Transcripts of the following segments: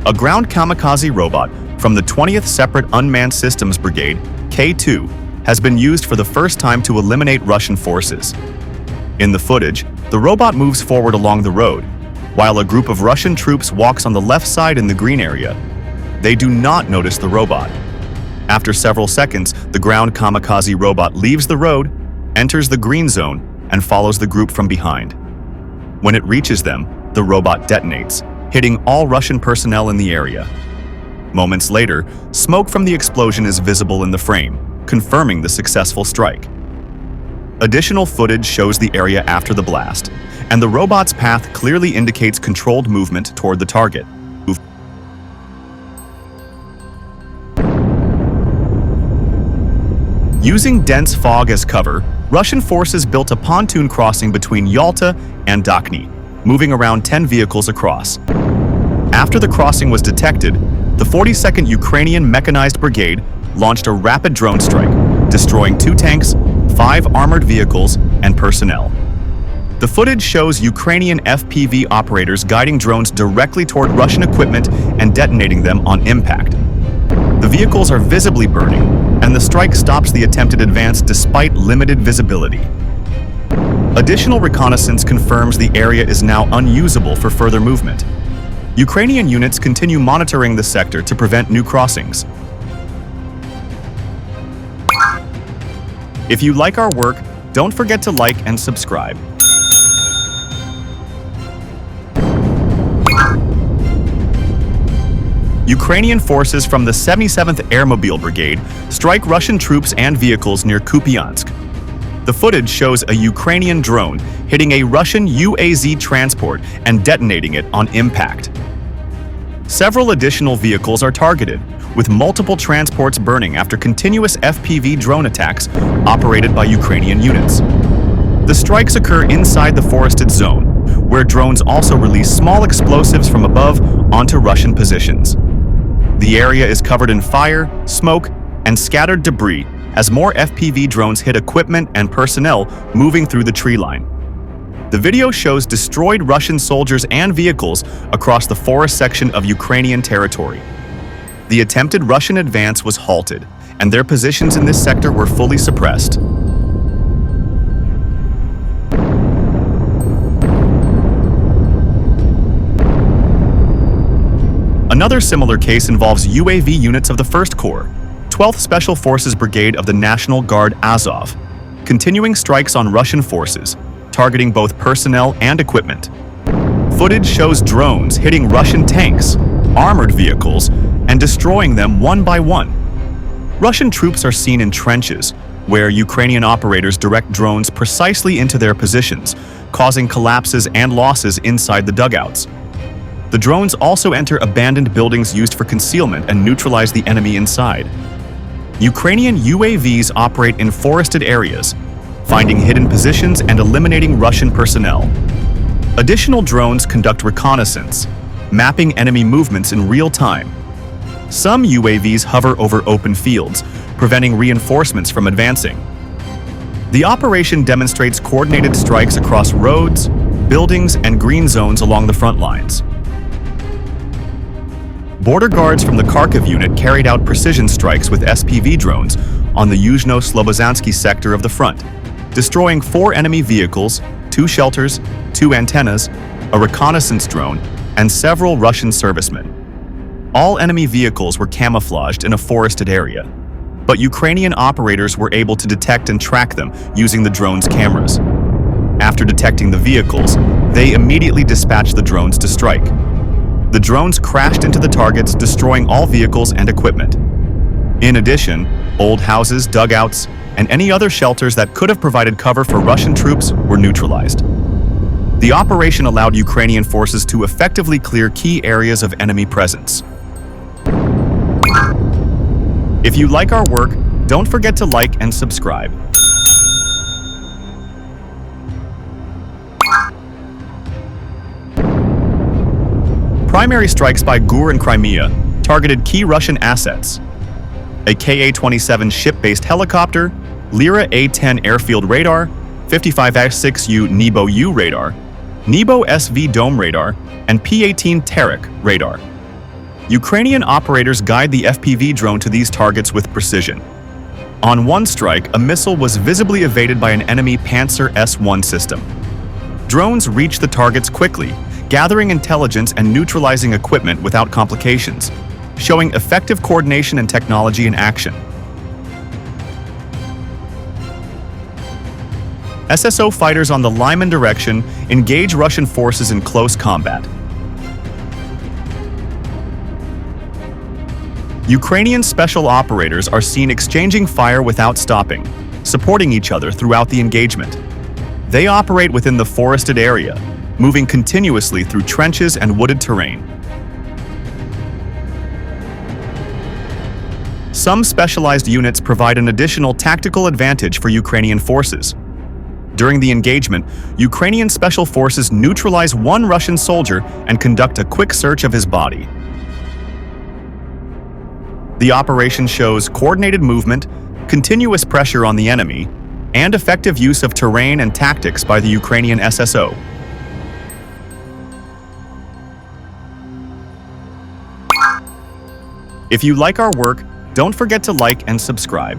A ground kamikaze robot from the 20th Separate Unmanned Systems Brigade, K2, has been used for the first time to eliminate Russian forces. In the footage, the robot moves forward along the road, while a group of Russian troops walks on the left side in the green area. They do not notice the robot. After several seconds, the ground kamikaze robot leaves the road, enters the green zone, and follows the group from behind. When it reaches them, the robot detonates, hitting all Russian personnel in the area. Moments later, smoke from the explosion is visible in the frame, confirming the successful strike. Additional footage shows the area after the blast, and the robot's path clearly indicates controlled movement toward the target. Using dense fog as cover, Russian forces built a pontoon crossing between Yalta and Dachne, moving around 10 vehicles across. After the crossing was detected, the 42nd Ukrainian Mechanized Brigade launched a rapid drone strike, destroying 2 tanks, 5 armored vehicles, and personnel. The footage shows Ukrainian FPV operators guiding drones directly toward Russian equipment and detonating them on impact. The vehicles are visibly burning, and the strike stops the attempted advance despite limited visibility. Additional reconnaissance confirms the area is now unusable for further movement. Ukrainian units continue monitoring the sector to prevent new crossings. If you like our work, don't forget to like and subscribe. Ukrainian forces from the 77th Airmobile Brigade strike Russian troops and vehicles near Kupiansk. The footage shows a Ukrainian drone hitting a Russian UAZ transport and detonating it on impact. Several additional vehicles are targeted, with multiple transports burning after continuous FPV drone attacks operated by Ukrainian units. The strikes occur inside the forested zone, where drones also release small explosives from above onto Russian positions. The area is covered in fire, smoke, and scattered debris as more FPV drones hit equipment and personnel moving through the tree line. The video shows destroyed Russian soldiers and vehicles across the forest section of Ukrainian territory. The attempted Russian advance was halted, and their positions in this sector were fully suppressed. Another similar case involves UAV units of the 1st Corps, 12th Special Forces Brigade of the National Guard Azov, continuing strikes on Russian forces, targeting both personnel and equipment. Footage shows drones hitting Russian tanks, armored vehicles, and destroying them one by one. Russian troops are seen in trenches, where Ukrainian operators direct drones precisely into their positions, causing collapses and losses inside the dugouts. The drones also enter abandoned buildings used for concealment and neutralize the enemy inside. Ukrainian UAVs operate in forested areas, finding hidden positions and eliminating Russian personnel. Additional drones conduct reconnaissance, mapping enemy movements in real time. Some UAVs hover over open fields, preventing reinforcements from advancing. The operation demonstrates coordinated strikes across roads, buildings, and green zones along the front lines. Border guards from the Kharkiv unit carried out precision strikes with SPV drones on the Yuzhno-Slobozansky sector of the front, destroying 4 enemy vehicles, 2 shelters, 2 antennas, a reconnaissance drone, and several Russian servicemen. All enemy vehicles were camouflaged in a forested area, but Ukrainian operators were able to detect and track them using the drone's cameras. After detecting the vehicles, they immediately dispatched the drones to strike. The drones crashed into the targets, destroying all vehicles and equipment. In addition, old houses, dugouts, and any other shelters that could have provided cover for Russian troops were neutralized. The operation allowed Ukrainian forces to effectively clear key areas of enemy presence. If you like our work, don't forget to like and subscribe. Primary strikes by GUR in Crimea targeted key Russian assets. A Ka-27 ship-based helicopter, Lyra A-10 airfield radar, 55X6U Nebo-U radar, Nebo SV dome radar, and P-18 Terek radar. Ukrainian operators guide the FPV drone to these targets with precision. On one strike, a missile was visibly evaded by an enemy Panzer S-1 system. Drones reach the targets quickly, gathering intelligence and neutralizing equipment without complications, showing effective coordination and technology in action. SSO fighters on the Lyman direction engage Russian forces in close combat. Ukrainian special operators are seen exchanging fire without stopping, supporting each other throughout the engagement. They operate within the forested area, moving continuously through trenches and wooded terrain. Some specialized units provide an additional tactical advantage for Ukrainian forces. During the engagement, Ukrainian special forces neutralize one Russian soldier and conduct a quick search of his body. The operation shows coordinated movement, continuous pressure on the enemy, and effective use of terrain and tactics by the Ukrainian SSO. If you like our work, don't forget to like and subscribe.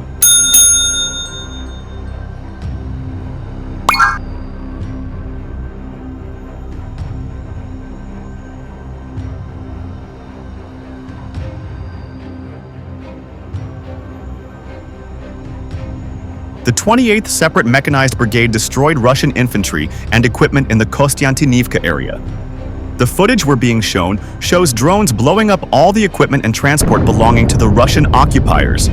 The 28th Separate Mechanized Brigade destroyed Russian infantry and equipment in the Kostiantynivka area. The footage we're being shown shows drones blowing up all the equipment and transport belonging to the Russian occupiers.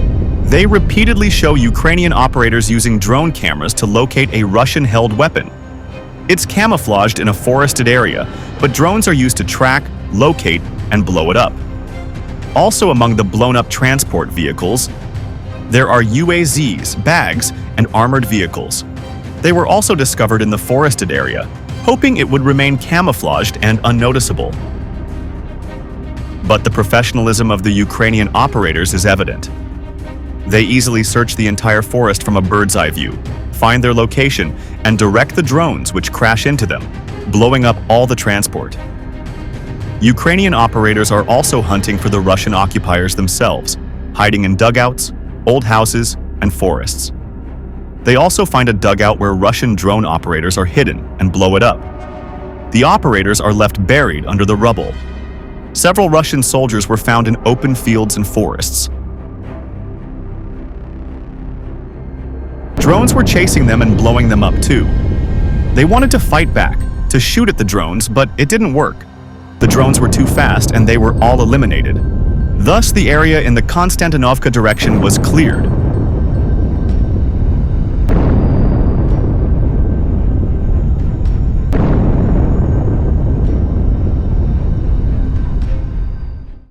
They repeatedly show Ukrainian operators using drone cameras to locate a Russian-held weapon. It's camouflaged in a forested area, but drones are used to track, locate, and blow it up. Also among the blown-up transport vehicles, there are UAZs, bags, and armored vehicles. They were also discovered in the forested area, hoping it would remain camouflaged and unnoticeable. But the professionalism of the Ukrainian operators is evident. They easily search the entire forest from a bird's-eye view, find their location, and direct the drones which crash into them, blowing up all the transport. Ukrainian operators are also hunting for the Russian occupiers themselves, hiding in dugouts, old houses, and forests. They also find a dugout where Russian drone operators are hidden and blow it up. The operators are left buried under the rubble. Several Russian soldiers were found in open fields and forests. Drones were chasing them and blowing them up too. They wanted to fight back, to shoot at the drones, but it didn't work. The drones were too fast and they were all eliminated. Thus, the area in the Konstantinovka direction was cleared,